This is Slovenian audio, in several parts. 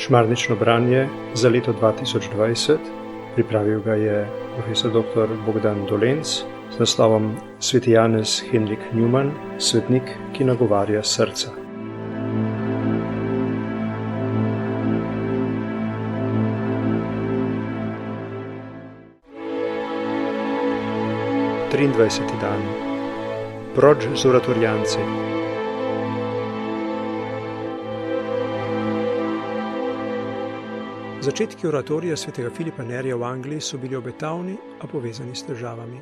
Šmarnično branje za leto 2020, pripravil ga je profesor dr. Bogdan Dolenc z naslovom Sveti Janez Henrik Newman, svetnik, ki nagovarja srca. Triindvajseti dan. Proč z oratorijanci. Začetki oratorija svetega Filipa Nerija v Angliji so bili obetavni, a povezani s težavami.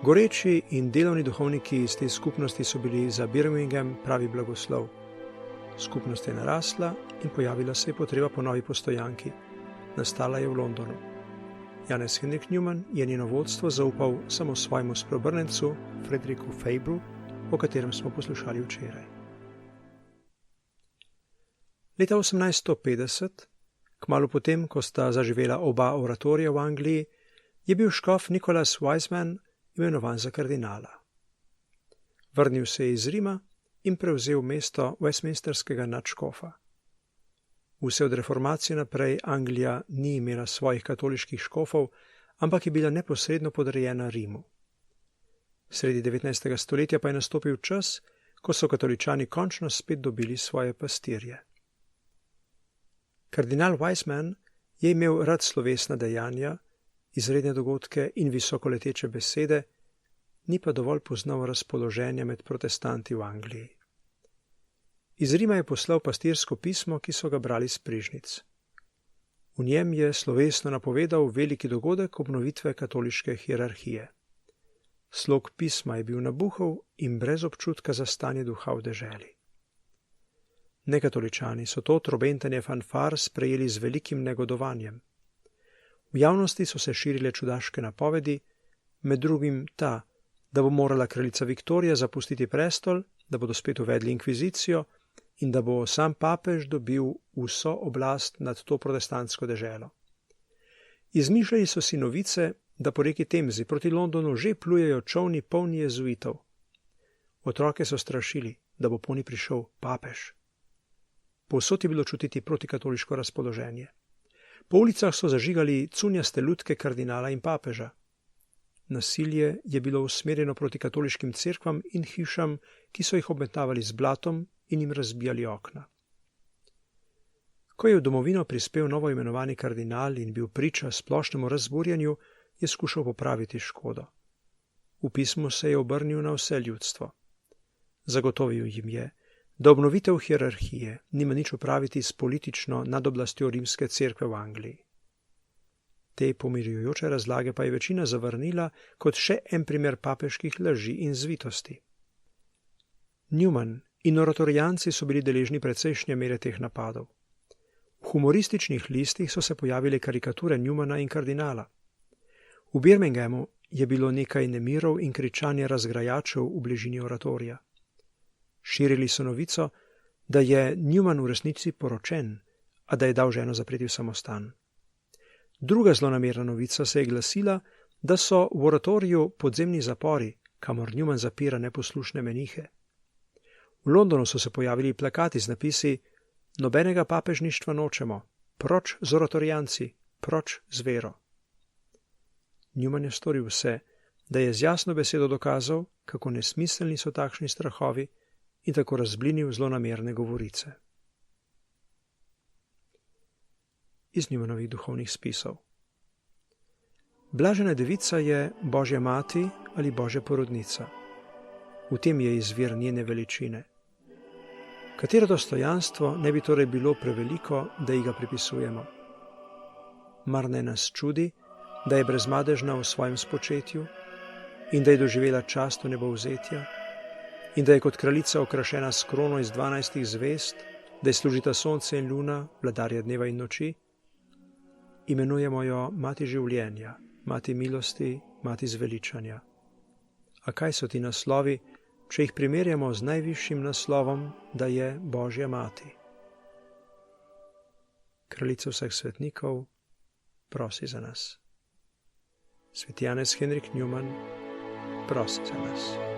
Goreči in delovni duhovniki iz te skupnosti so bili za Birmingham pravi blagoslov. Skupnost je narasla in pojavila se je potreba po novi postojanki. Nastala je v Londonu. Janez Henrik Newman je njeno vodstvo zaupal samo svojemu spreobrnencu Frederiku Fabru, o katerem smo poslušali včeraj. Leta 1850, kmalu potem, ko sta zaživela oba oratorija v Angliji, je bil škof Nicholas Wiseman imenovan za kardinala. Vrnil se je iz Rima in prevzel mesto westminsterskega nadškofa. Vse od reformacije naprej Anglija ni imela svojih katoliških škofov, ampak je bila neposredno podrejena Rimu. Sredi 19. stoletja pa je nastopil čas, ko so katoličani končno spet dobili svoje pastirje. Kardinal Wiseman je imel rad slovesna dejanja, izredne dogodke in visokoleteče besede, ni pa dovolj poznal razpoloženja med protestanti v Angliji. Iz Rima je poslal pastirsko pismo, ki so ga brali s prižnic. V njem je slovesno napovedal veliki dogodek obnovitve katoliške hierarhije. Slog pisma je bil nabuhov in brez občutka za stanje duha v deželi. Nekatoličani so to trobentanje fanfar sprejeli z velikim negodovanjem. V javnosti so se širile čudaške napovedi, med drugim ta, da bo morala kraljica Viktorija zapustiti prestol, da bodo spet uvedli inkvizicijo in da bo sam papež dobil vso oblast nad to protestantsko deželo. Izmišljali so si novice, da po reki Temzi proti Londonu že plujejo čolni polni jezuitov. Otroke so strašili, da bo poni prišel papež. Povsod je bilo čutiti protikatoliško razpoloženje. Po ulicah so zažigali cunjaste lutke kardinala in papeža. Nasilje je bilo usmerjeno proti katoliškim cerkvam in hišam, ki so jih obmetavali z blatom in jim razbijali okna. Ko je v domovino prispel novo imenovani kardinal in bil priča splošnemu razburjenju, je skušal popraviti škodo. V pismu se je obrnil na vse ljudstvo. Zagotovil jim je, da obnovitev hierarhije nima nič opraviti s politično nadoblastjo rimske cerkve v Angliji. Te pomirjujoče razlage pa je večina zavrnila kot še en primer papeških laži in zvitosti. Newman in oratorijanci so bili deležni precejšnje mere teh napadov. V humorističnih listih so se pojavile karikature Newmana in kardinala. V Birminghamu je bilo nekaj nemirov in kričanje razgrajačev v bližini oratorija. Širili so novico, da je Newman v resnici poročen, a da je dal ženo zapreti v samostan. Druga zlonamerna novica se je glasila, da so v oratoriju podzemni zapori, kamor Newman zapira neposlušne menihe. V Londonu so se pojavili plakati z napisi Nobenega papežništva nočemo, proč z oratorijanci, proč z vero. Newman je storil vse, da je z jasno besedo dokazal, kako nesmiselni so takšni strahovi in tako razblinil zlonamerne govorice. Iz Newmanovih duhovnih spisov. Blažena devica je Božja mati ali Božja porodnica. V tem je izvir njene veličine. Katero dostojanstvo ne bi torej bilo preveliko, da ji ga pripisujemo? Mar ne nas čudi, da je brezmadežna v svojem spočetju in da je doživela čast nebovzetja in da je kot kraljica okrašena s krono iz 12 zvezd, da je služita sonce in luna, vladarja dneva in noči? Imenujemo jo mati življenja, mati milosti, mati zveličanja. A kaj so ti naslovi, če jih primerjamo z najvišjim naslovom, da je Božja mati? Kraljica vseh svetnikov, prosi za nas. Sveti Janez Henrik Newman, prosi za nas.